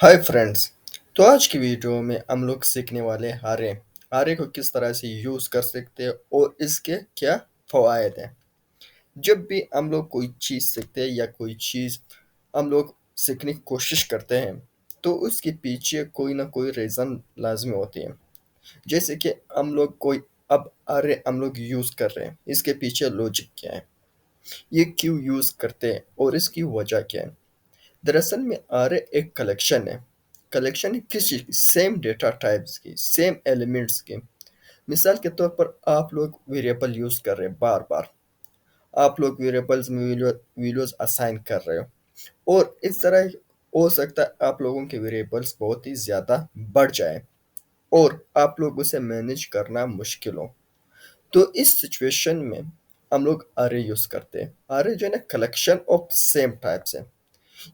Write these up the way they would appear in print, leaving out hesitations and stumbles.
Hi friends. तो आज की वीडियो में हम लोग सीखने वाले हैं आरे को किस तरह से यूज़ कर सकते हैं और इसके क्या फ़वाद हैं। जब भी हम लोग कोई चीज़ सीखते हैं या कोई चीज़ हम लोग सीखने की कोशिश करते हैं तो उसके पीछे कोई ना कोई रीज़न लाजमी होती है। जैसे कि हम लोग कोई अब आरे हम लोग यूज़ कर रहे हैं, इसके पीछे लॉजिक क्या है, ये क्यों यूज़ करते हैं और इसकी वजह क्या है। दरअसल में आर एक कलेक्शन है। कलेक्शन है किस चीज़ की? सेम डेटा टाइप्स की, सेम एलिमेंट्स की। मिसाल के तौर पर आप लोग वेरिएबल यूज़ कर रहे हैं बार बार, आप लोग वेरिएबल्स में वैल्यूज असाइन कर रहे हो और इस तरह हो सकता है आप लोगों के वेरिएबल्स बहुत ही ज़्यादा बढ़ जाए और आप लोग उसे मैनेज करना मुश्किल हो। तो इस सिचुएशन में हम लोग array यूज़ करते हैं। array जो है ना, कलेक्शन ऑफ सेम टाइप्स है।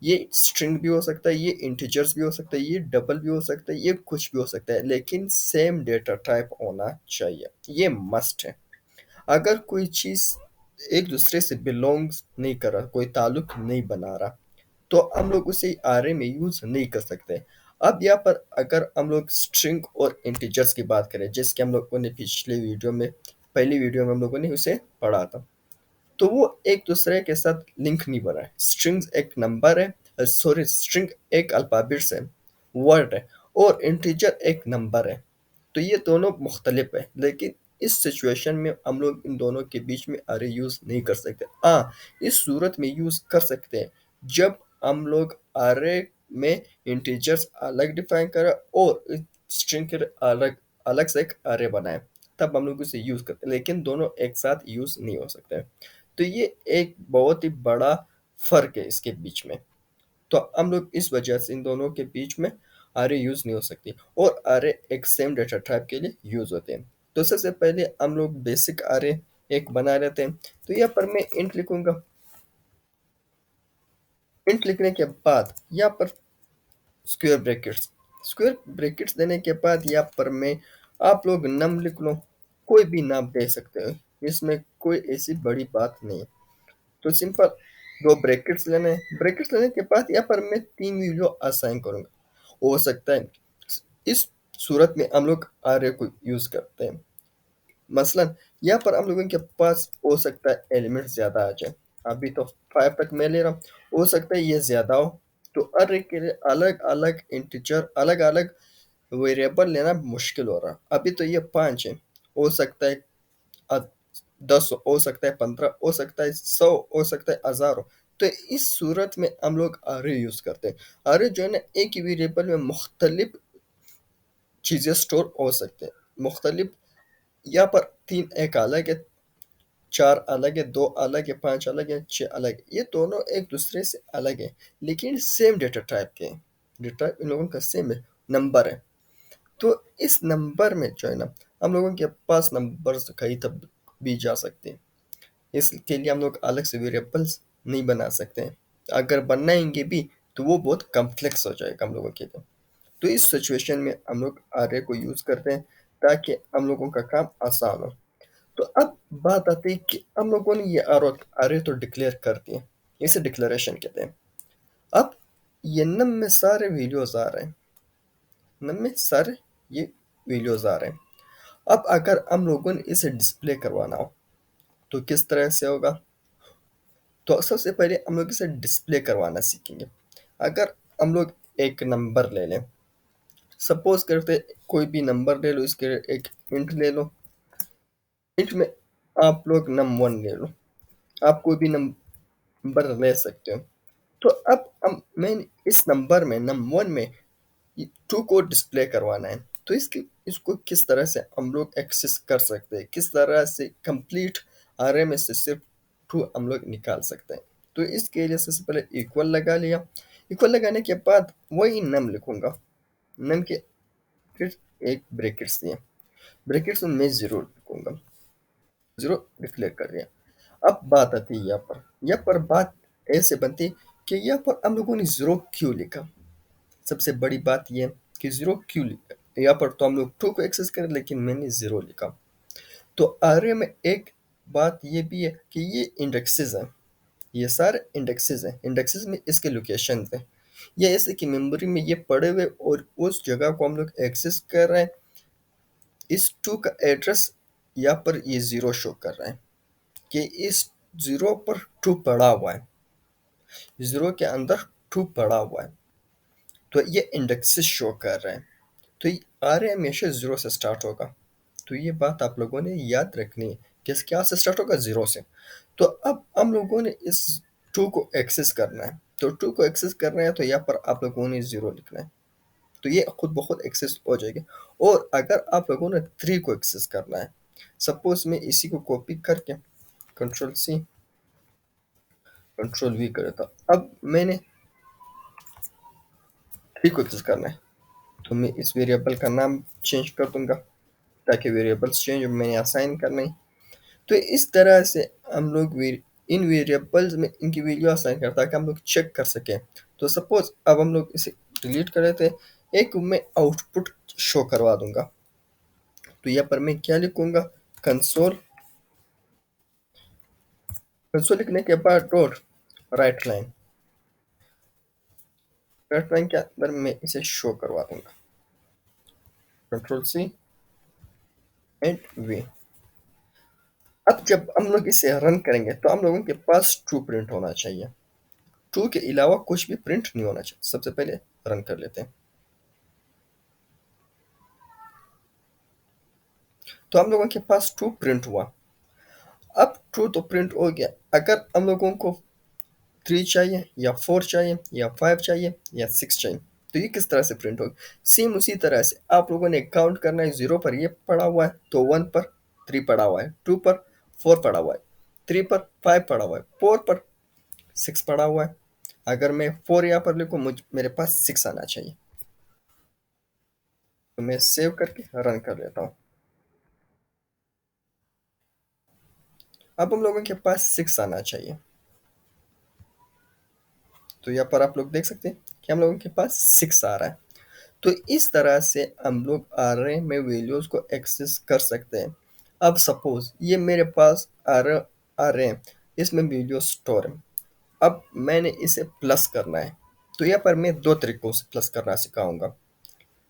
ये स्ट्रिंग भी हो सकता है, ये इंटीजर्स भी हो सकता है, ये डबल भी हो सकता है, ये कुछ भी हो सकता है, लेकिन सेम डेटा टाइप होना चाहिए। ये मस्ट है। अगर कोई चीज़ एक दूसरे से बिलोंग्स नहीं कर रहा, कोई ताल्लुक नहीं बना रहा, तो हम लोग उसे आरे में यूज़ नहीं कर सकते। अब यहाँ पर अगर हम लोग स्ट्रिंग और इंटीजर्स की बात करें, जिसके हम लोगों ने पिछले वीडियो में, पहली वीडियो में हम लोगों ने उसे पढ़ा था, तो वो एक दूसरे के साथ लिंक नहीं बना है। स्ट्रिंग्स एक नंबर है, सॉरी, स्ट्रिंग एक अल्फ़ाबेट्स है, वर्ड है, और इंटीजर एक नंबर है। तो ये दोनों मुख्तलिफ है, लेकिन इस सिचुएशन में हम लोग इन दोनों के बीच में अरे यूज़ नहीं कर सकते। हाँ, इस सूरत में यूज़ कर सकते हैं जब हम लोग अरे में इंटीजर्स अलग डिफाइन करें और स्ट्रिंग के अलग अलग से एक अरे बनाए, तब हम लोग उसे यूज़ करते हैं, लेकिन दोनों एक साथ यूज़ नहीं हो सकते। तो ये एक बहुत ही बड़ा फ़र्क है इसके बीच में। तो हम लोग इस वजह से इन दोनों के बीच में आरे यूज़ नहीं हो सकती और आरे एक सेम डेटा टाइप के लिए यूज़ होते हैं। तो सबसे पहले हम लोग बेसिक आरे एक बना लेते हैं। तो यहाँ पर मैं इंट लिखूंगा। इंट लिखने के बाद यहाँ पर स्क्वायर ब्रैकेट्स, स्क्वायर ब्रैकेट्स देने के बाद यहाँ पर मैं, आप लोग नम लिख लो, कोई भी नाम दे सकते हो, इसमें कोई ऐसी बड़ी बात नहीं है। तो सिंपल दो ब्रैकेट्स लेने हैं। ब्रैकेट्स लेने के बाद यहाँ पर मैं तीन वैल्यू असाइन करूंगा। हो सकता है इस सूरत में हम लोग आरे को यूज करते हैं। मसलन यहाँ पर हम लोगों के पास हो सकता है एलिमेंट ज्यादा आ जाए। अभी तो 5 तक मैं ले रहा हूँ, हो सकता है ये ज्यादा हो। तो अरे के लिए अलग अलग इंटीजर, अलग अलग वेरिएबल लेना मुश्किल हो रहा। अभी तो ये 5 है, हो सकता है अ, 10 हो सकता है, 15 हो सकता है, 100 हो सकता है, 1000 हो। तो इस सूरत में हम लोग अरे यूज करते हैं। अरे जो है ना, एक ही वेरिएबल में मुख्तलिफ चीजें स्टोर हो सकते हैं। मुख्तलिफ, यहाँ पर तीन एक अलग है, चार अलग है, दो अलग है, पांच अलग है, छह अलग है। ये दोनों एक दूसरे से अलग है, लेकिन सेम डेटा टाइप के हैं। डेटा टाइप इन लोगों का सेम है, नंबर है। तो इस नंबर में जो है ना, हम लोगों के पास नंबर कहीं तक भी जा सकते हैं। इसके लिए हम लोग अलग से वेरिएबल्स नहीं बना सकते हैं। अगर बनाएंगे भी तो वो बहुत कॉम्प्लेक्स हो जाएगा हम लोगों के लिए। तो इस सिचुएशन में हम लोग आरे को यूज़ करते हैं ताकि हम लोगों का काम आसान हो। तो अब बात आती है कि हम लोगों ने ये आरे तो डिक्लेयर कर दिए, इसे डिक्लेरेशन कहते हैं। अब ये नम में सारे वीडियोस आ रहे हैं, नम में सारे ये वीडियोस आ रहे हैं। अब अगर हम लोगों ने इसे डिस्प्ले करवाना हो तो किस तरह से होगा। तो सबसे पहले हम लोग इसे डिस्प्ले करवाना सीखेंगे। अगर हम लोग एक नंबर ले लें, सपोज करते कोई भी नंबर ले लो, इसके एक इंट ले लो। इंट में आप लोग num1 ले लो, आप कोई भी नंबर ले सकते हो। तो अब हम मैं इस नंबर में num1 में 2 को डिस्प्ले करवाना है। तो इसकी इसको किस तरह से हम लोग एक्सेस कर सकते हैं, किस तरह से कंप्लीट आरे में से सिर्फ 2 हम लोग निकाल सकते हैं। तो इसके लिए सबसे पहले इक्वल लगा लिया। इक्वल लगाने के बाद वही नम लिखूंगा। नम के फिर एक ब्रैकेट्स दिए, ब्रैकेट्स में मैं जीरो लिखूंगा, जीरो डिक्लेयर कर दिया। अब बात आती है यहाँ पर बात ऐसे बनती है कि यहाँ पर हम लोगों ने जीरो क्यों लिखा। सबसे बड़ी बात यह कि ज़ीरो क्यों लिखा। यहाँ पर तो हम लोग टू को एक्सेस करें, लेकिन मैंने ज़ीरो लिखा। तो आर्य में एक बात ये भी है कि ये इंडेक्सेस हैं, ये सारे इंडेक्सेस हैं। इंडेक्सेस में इसके लोकेशन हैं। या ऐसे कि मेमोरी में ये पड़े हुए और उस जगह को हम लोग एक्सेस कर रहे हैं, इस टू का एड्रेस यहाँ पर ये ज़ीरो शो कर रहा है कि इस ज़ीरो पर टू पड़ा हुआ है, ज़ीरो के अंदर टू पड़ा हुआ है, तो ये इंडेक्सेस शो कर रहे हैं। तो ये आर हमेशा ज़ीरो से स्टार्ट होगा। तो ये बात आप लोगों ने याद रखनी है कि क्या से स्टार्ट होगा, ज़ीरो से। तो अब हम लोगों ने इस टू को एक्सेस करना है, तो टू को एक्सेस करना है तो यहाँ पर आप लोगों ने ज़ीरो लिखना है, तो ये खुद ब खुद एक्सेस हो जाएगी। और अगर आप लोगों ने थ्री को एक्सेस करना है, सपोज मैं इसी को कॉपी करके कंट्रोल सी कंट्रोल वी कर देता हूँ। अब मैंने थ्री को एक्सेस करना है, तो मैं इस वेरिएबल का नाम चेंज कर दूंगा ताकि वेरिएबल्स चेंज मैंने असाइन करना है। तो इस तरह से हम लोग इन वेरिएबल्स में इनकी वैल्यू असाइन करता है ताकि हम लोग चेक कर सकें। तो सपोज अब हम लोग इसे डिलीट कर देते हैं, एक मैं आउटपुट शो करवा दूंगा। तो यहाँ पर मैं क्या लिखूंगा, कंसोल, कंसोल लिखने के बाद dot right line, right line के अंदर मैं इसे शो करवा दूंगा, कंट्रोल सी एंड वी। अब जब हम लोग इसे रन करेंगे तो हम लोगों के पास ट्रू प्रिंट होना चाहिए, ट्रू के अलावा कुछ भी प्रिंट नहीं होना चाहिए। सबसे पहले रन कर लेते हैं, तो हम लोगों के पास ट्रू प्रिंट हुआ। अब ट्रू तो प्रिंट हो गया, अगर हम लोगों को थ्री चाहिए या फोर चाहिए या फाइव चाहिए या सिक्स चाहिए, तो ये किस तरह से प्रिंट होगा। सेम उसी तरह से आप लोगों ने काउंट करना है, जीरो पर ये पड़ा हुआ है तो वन पर थ्री पड़ा हुआ है, टू पर फोर पड़ा हुआ है, थ्री पर फाइव पड़ा हुआ है, फोर पर सिक्स पड़ा हुआ है। अगर मैं फोर यहाँ पर लिखूँ, मेरे पास सिक्स आना चाहिए। तो मैं सेव करके रन कर लेता हूँ। अब हम लोगों के पास सिक्स आना चाहिए, तो यहाँ पर आप लोग देख सकते हैं कि हम लोगों के पास सिक्स आ रहा है। तो इस तरह से हम लोग array में वैल्यूज को एक्सेस कर सकते हैं। अब सपोज ये मेरे पास array है, इसमें वैल्यू स्टोर है। अब मैंने इसे प्लस करना है, तो यहाँ पर मैं दो तरीकों से प्लस करना सिखाऊंगा।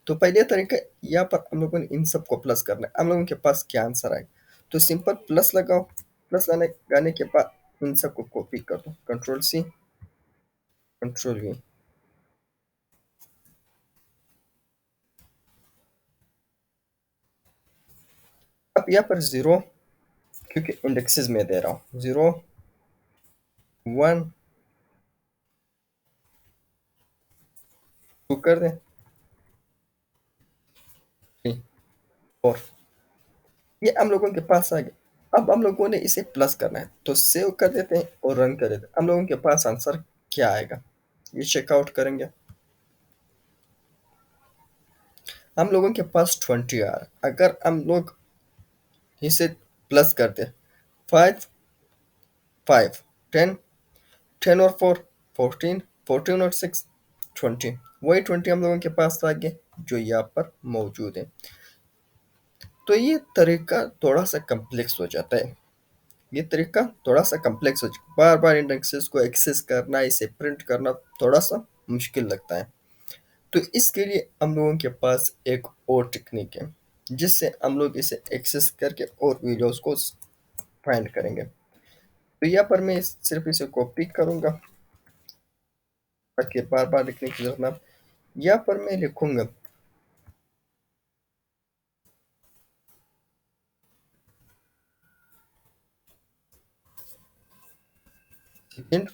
तो पहले तरीका, यहाँ पर हम लोगों ने इन सबको प्लस करना है, हम लोगों के पास क्या आंसर आएगा। तो सिंपल प्लस लगाओ, प्लस लगाने के बाद इन सबको कॉपी कर दो, कंट्रोल सी कंट्रोल वी। अब यहाँ पर जीरो, क्योंकि इंडेक्सेस में दे रहा हूँ, जीरो वन टू कर दें, थ्री फोर, ये हम लोगों के पास आ गया। अब हम लोगों ने इसे प्लस करना है, तो सेव कर देते हैं और रन कर देते हैं। हम लोगों के पास आंसर क्या आएगा, ये चेकआउट करेंगे। हम लोगों के पास 20 आ रहा है। अगर हम लोग इसे प्लस करते, फाइव फाइव, टेन, टेन और फोर, फोर्टीन, फोर्टीन और सिक्स, 20, वही 20 हम लोगों के पास आ गए जो यहाँ पर मौजूद है। तो ये तरीका थोड़ा सा कम्प्लेक्स हो जाता है, ये तरीका थोड़ा सा कम्प्लेक्स हो जाता है, बार बार इंडेक्सेस को एक्सेस करना, इसे प्रिंट करना थोड़ा सा मुश्किल लगता है। तो इसके लिए हम लोगों के पास एक और टेक्निक है जिससे हम लोग इसे एक्सेस करके और वीडियोस को फाइंड करेंगे। तो यहाँ पर मैं सिर्फ इसे कॉपी करूँगा ताकि बार बार लिखने की जरूरत ना। यहाँ पर मैं लिखूंगा सेकेंड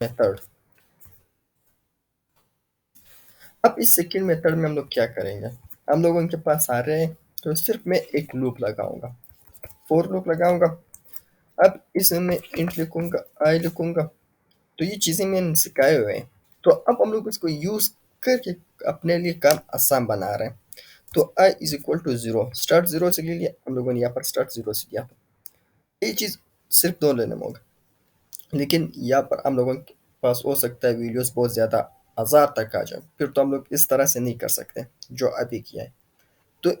मेथड। अब इस सेकेंड मेथड में हम लोग क्या करेंगे, हम लोगों के पास आ रहे हैं तो सिर्फ मैं एक लूप लगाऊंगा, फोर लूप लगाऊंगा। अब इसमें इंट लिखूंगा, आई लिखूंगा, तो ये चीज़ें मैंने सिखाए हुए हैं। तो अब हम लोग इसको यूज़ करके अपने लिए काम आसान बना रहे हैं। तो I is equal to zero, start zero से ले लिया हम लोगों ने, यहाँ पर स्टार्ट जीरो से किया। ये चीज़ सिर्फ दो लेने में होगा, लेकिन यहाँ पर हम लोगों के पास हो सकता है वीडियोस बहुत ज़्यादा हज़ार तक आ जाए, फिर तो हम लोग इस तरह से नहीं कर सकते जो अभी किया है। तो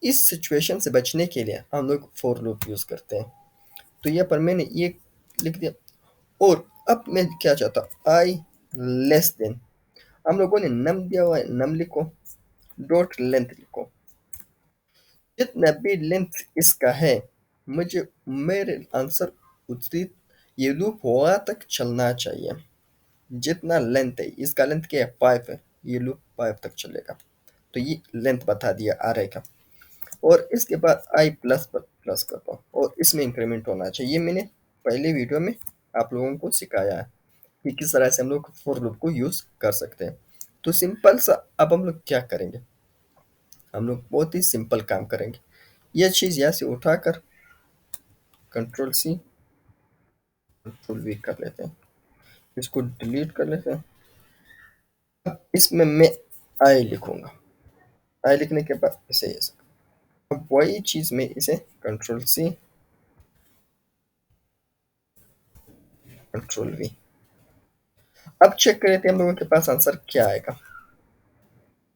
इस सिचुएशन से बचने के लिए हम लोग फॉर लूप यूज़ करते हैं। तो यहाँ पर मैंने ये लिख दिया, और अब मैं क्या चाहता हूँ, आई लेस देन, हम लोगों ने नम दिया हुआ है, नम लिखो, डॉट लेंथ लिखो, जितना भी लेंथ इसका है, मुझे मेरे आंसर उतनी ये लूप वहां तक चलना चाहिए। जितना लेंथ है, इसका लेंथ क्या है, 5 है, ये लूप 5 तक चलेगा। तो ये लेंथ बता दिया आर का। और इसके बाद आई प्लस पर प्लस करता हूँ और इसमें इंक्रीमेंट होना चाहिए। ये मैंने पहले वीडियो में आप लोगों को सिखाया है कि किस तरह से हम लोग फॉर लूप को यूज कर सकते हैं। तो सिंपल सा अब हम लोग क्या करेंगे, हम लोग बहुत ही सिंपल काम करेंगे। यह चीज यहाँ से उठाकर कंट्रोल सी कंट्रोल वी कर लेते हैं, इसको डिलीट कर लेते हैं। अब इसमें मैं आई लिखूंगा, आई लिखने के बाद इसे ऐसे, अब वही चीज में इसे कंट्रोल सी कंट्रोल वी। अब चेक कर लेते हैं हम लोगों के पास आंसर क्या आएगा।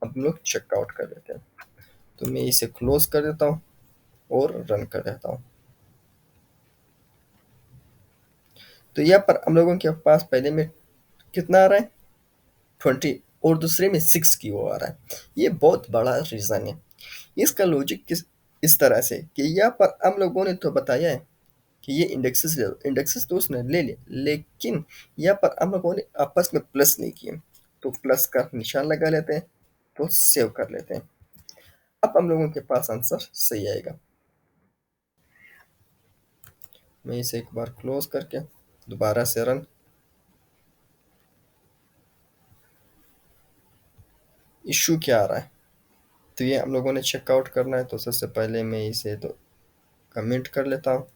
अब हम लोग चेकआउट कर लेते हैं, तो मैं इसे क्लोज कर देता हूँ और रन कर देता हूँ। तो यहाँ पर हम लोगों के पास पहले में कितना आ रहा है, 20, और दूसरे में 6 की वो आ रहा है। ये बहुत बड़ा रीजन है। इसका लॉजिक किस इस तरह से कि यहाँ पर हम लोगों ने तो बताया है कि ये इंडेक्सेस ले लो, इंडेक्सेस तो उसने ले लिया, लेकिन यहाँ पर हम लोगों ने आपस में प्लस नहीं किए। तो प्लस का निशान लगा लेते हैं, तो सेव कर लेते हैं। अब हम लोगों के पास आंसर सही आएगा। मैं इसे एक बार क्लोज करके दोबारा से रन, इशू क्या आ रहा है, तो ये हम लोगों ने चेकआउट करना है। तो सबसे पहले मैं इसे तो कमेंट कर लेता हूँ,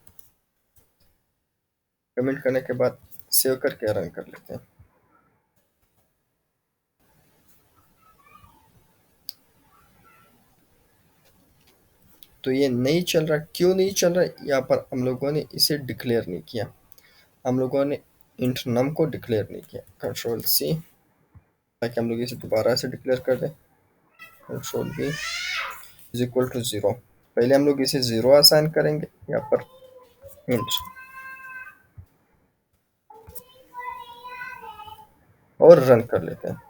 कमेंट करने के बाद सेव करके रन कर लेते हैं। तो ये नहीं चल रहा, क्यों नहीं चल रहा, यहाँ पर हम लोगों ने इसे डिक्लेयर नहीं किया, हम लोगों ने इंट नम को डिक्लेयर नहीं किया। कंट्रोल सी, ताकि हम लोग इसे दोबारा से डिक्लेयर कर दें, control B is equal to 0। पहले हम लोग इसे 0 असाइन करेंगे यहाँ पर इंट, और रन कर लेते हैं।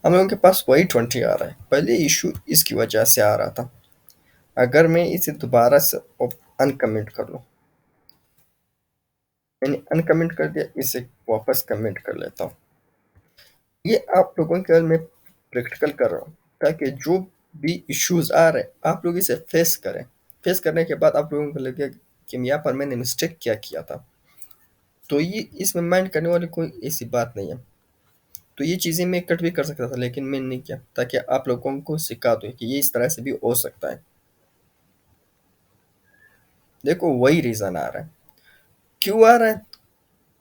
हम लोगों के पास वही 20 आ रहा है, पहले इशू इसकी वजह से आ रहा था। अगर मैं इसे दोबारा से अनकमेंट कर लूँ, मैंने अनकमेंट कर दिया, इसे वापस कमेंट कर लेता हूँ। ये आप लोगों के लिए मैं प्रैक्टिकल कर रहा हूँ, ताकि जो भी इश्यूज आ रहे हैं आप लोग इसे फेस करें। फेस करने के बाद आप लोगों को लगे कि यहाँ पर मैंने मिस्टेक क्या किया था, तो ये इसमें माइंड करने वाली कोई ऐसी बात नहीं है। तो ये चीज़ें मैं कट भी कर सकता था, लेकिन मैंने नहीं किया, ताकि आप लोगों को सिखा दूँ कि ये इस तरह से भी हो सकता है। देखो वही रीज़न आ रहा है, क्यों आ रहा है,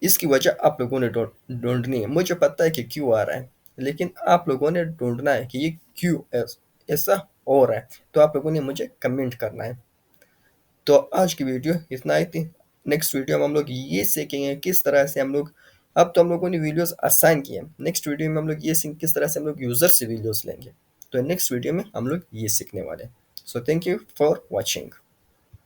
इसकी वजह आप लोगों ने ढूंढनी है। मुझे पता है कि क्यों आ रहा है, लेकिन आप लोगों ने ढूंढना है कि ये क्यों ऐसा हो रहा है। तो आप लोगों ने मुझे कमेंट करना है। तो आज की वीडियो इतना ही थी। नेक्स्ट वीडियो में हम लोग ये सीखेंगे किस तरह से हम लोग, अब तो हम लोगों ने वीडियोस असाइन किए, नेक्स्ट वीडियो में हम लोग ये सीख किस तरह से हम लोग यूजर से वीडियोस लेंगे। तो नेक्स्ट वीडियो में हम लोग ये सीखने वाले हैं। So thank you for watching.